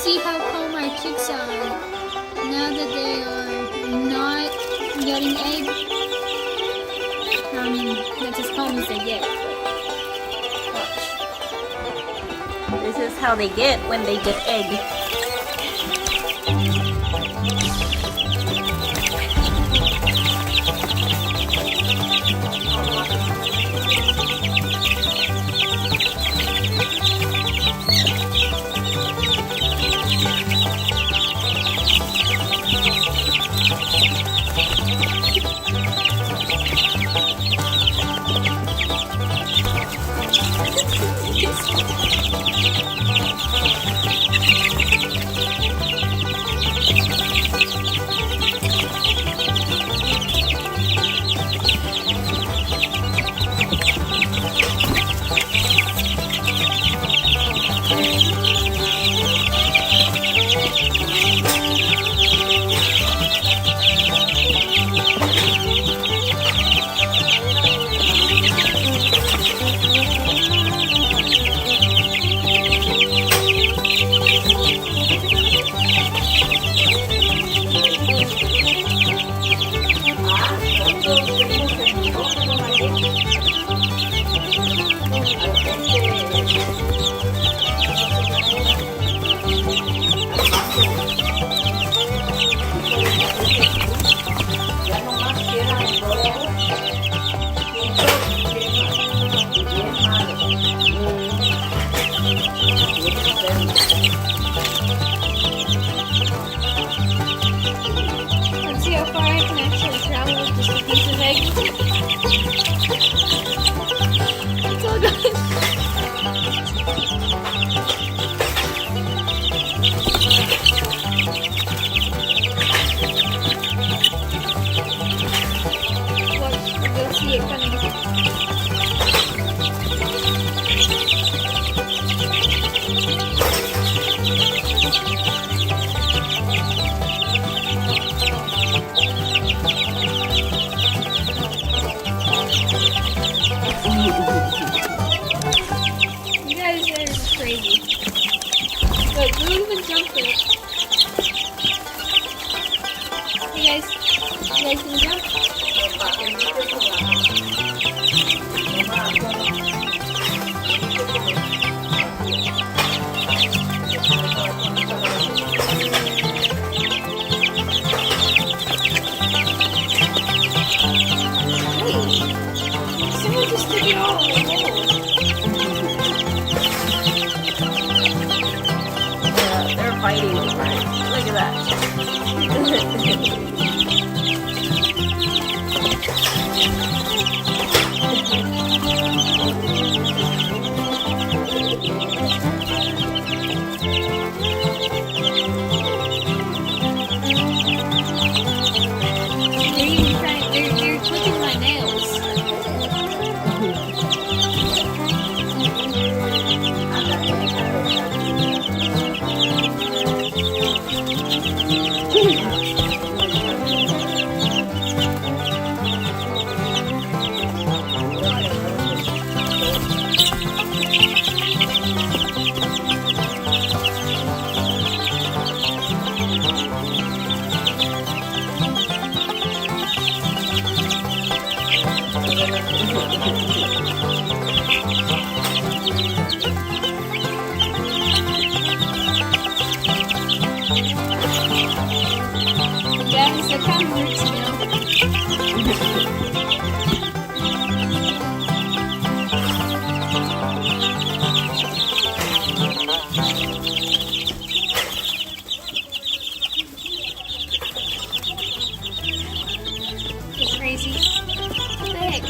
see how calm our chicks are now that they are not getting eggs. I mean, that's as calm as they get. This is how they get when they get egg. Let's see how far I can actually travel with just a piece of egg. It's all good. Watch, you'll see it coming. You guys are crazy. Look, don't even jump for it. Hey guys, you guys can jump? Hey, someone just took it all in the hole. They're fighting over it. Look at that. They're clicking my nails. Guys, that kind of hurts now. It's crazy. What the heck?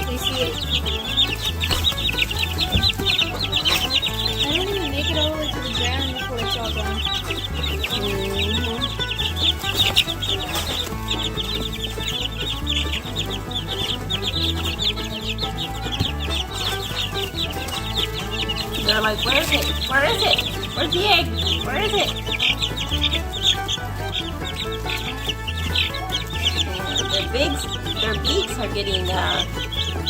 They see it. I don't even make it all the way to the ground before it's all gone. They're like, where is it? Where is it? Where's the egg? Where is it? their beaks are getting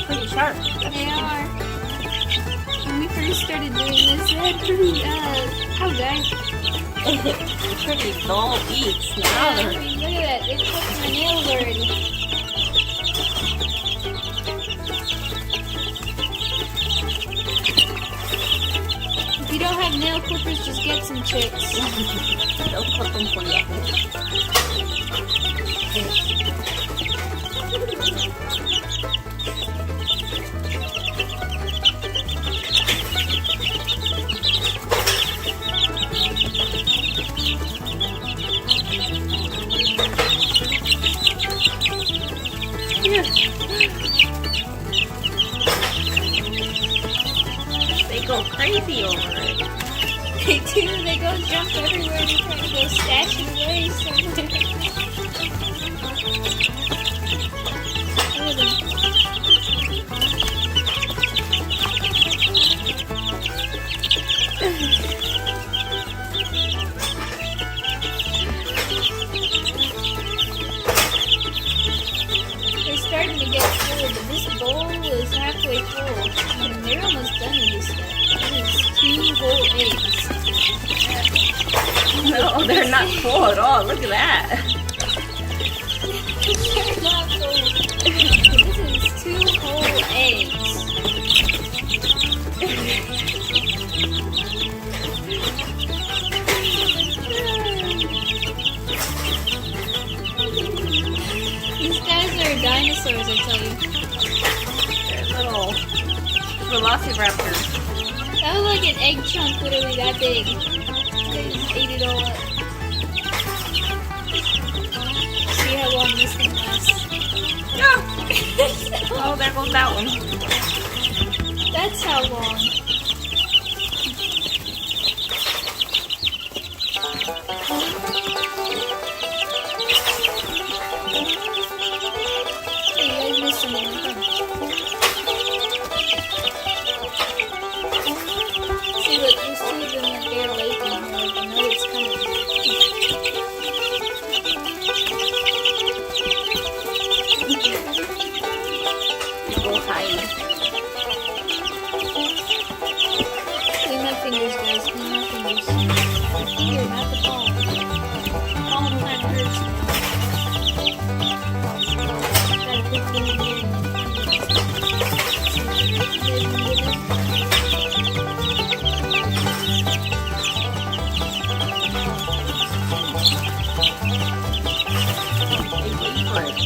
pretty sharp. They are. When we first started doing this, they had pretty, oh guys. Pretty dull beaks. Now Yeah, they're... I mean, look at that. They clipped my nails already. If you don't have nail clippers, just get some chicks. They'll clip them for you. They go crazy over it. They do. They go jump everywhere. They try to go stashing away somewhere. Look at them. They're starting to get full, but this bowl is halfway full. And they're almost done with this stuff. It is 2 whole eggs. No, they're not full at all. Look at that. They're not full. This is 2 whole eggs. These guys are dinosaurs, I tell you. They're little velociraptors. That was like an egg chunk, literally that big. They just ate it all up. See how long this thing lasts. Yeah. Oh, there goes that one. That's how long. Hey, you guys missed some of them. See, look, there's 2 of them that they're late in here. Like, I know it's coming. Go hide. Clean my fingers, guys. Clean my fingers. My finger, not the palm. Palm kind of hurts me. Gotta put them in here. They wait for it.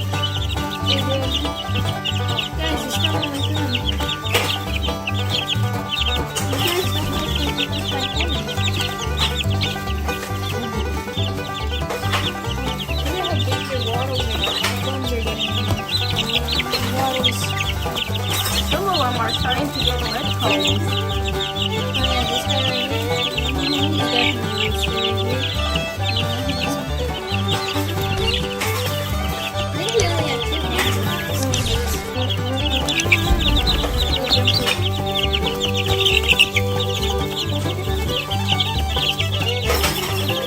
Guys, it's not on my phone. You guys don't like my phone. Look at how big your waddles are. My thumbs are getting waddles. Some of them are starting to get red cones. Oh yeah, this guy right here. He's definitely scary. I think we only have 2 hands on this.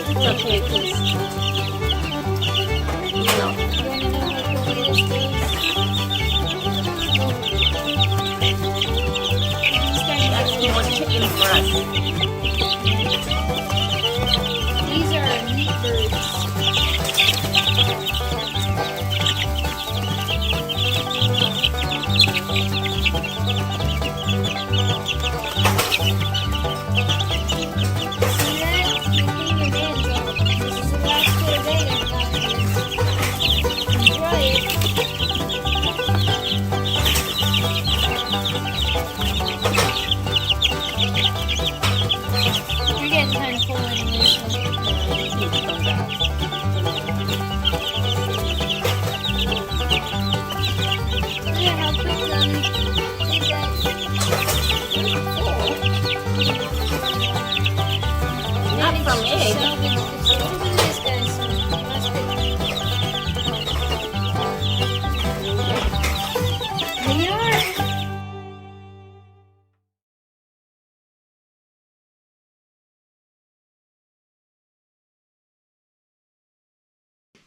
It's okay, because, you know, You wanna know how quickly this goes? that's too much chicken for us. These are meat birds. See that? You clean your hands off. This is the last clear day I've got here. Enjoy it.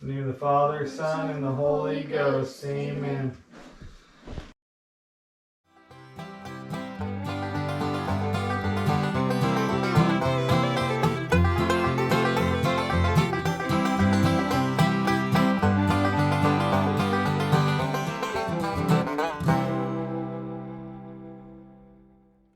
In the name of the Father, Son, and the Holy Ghost. Amen.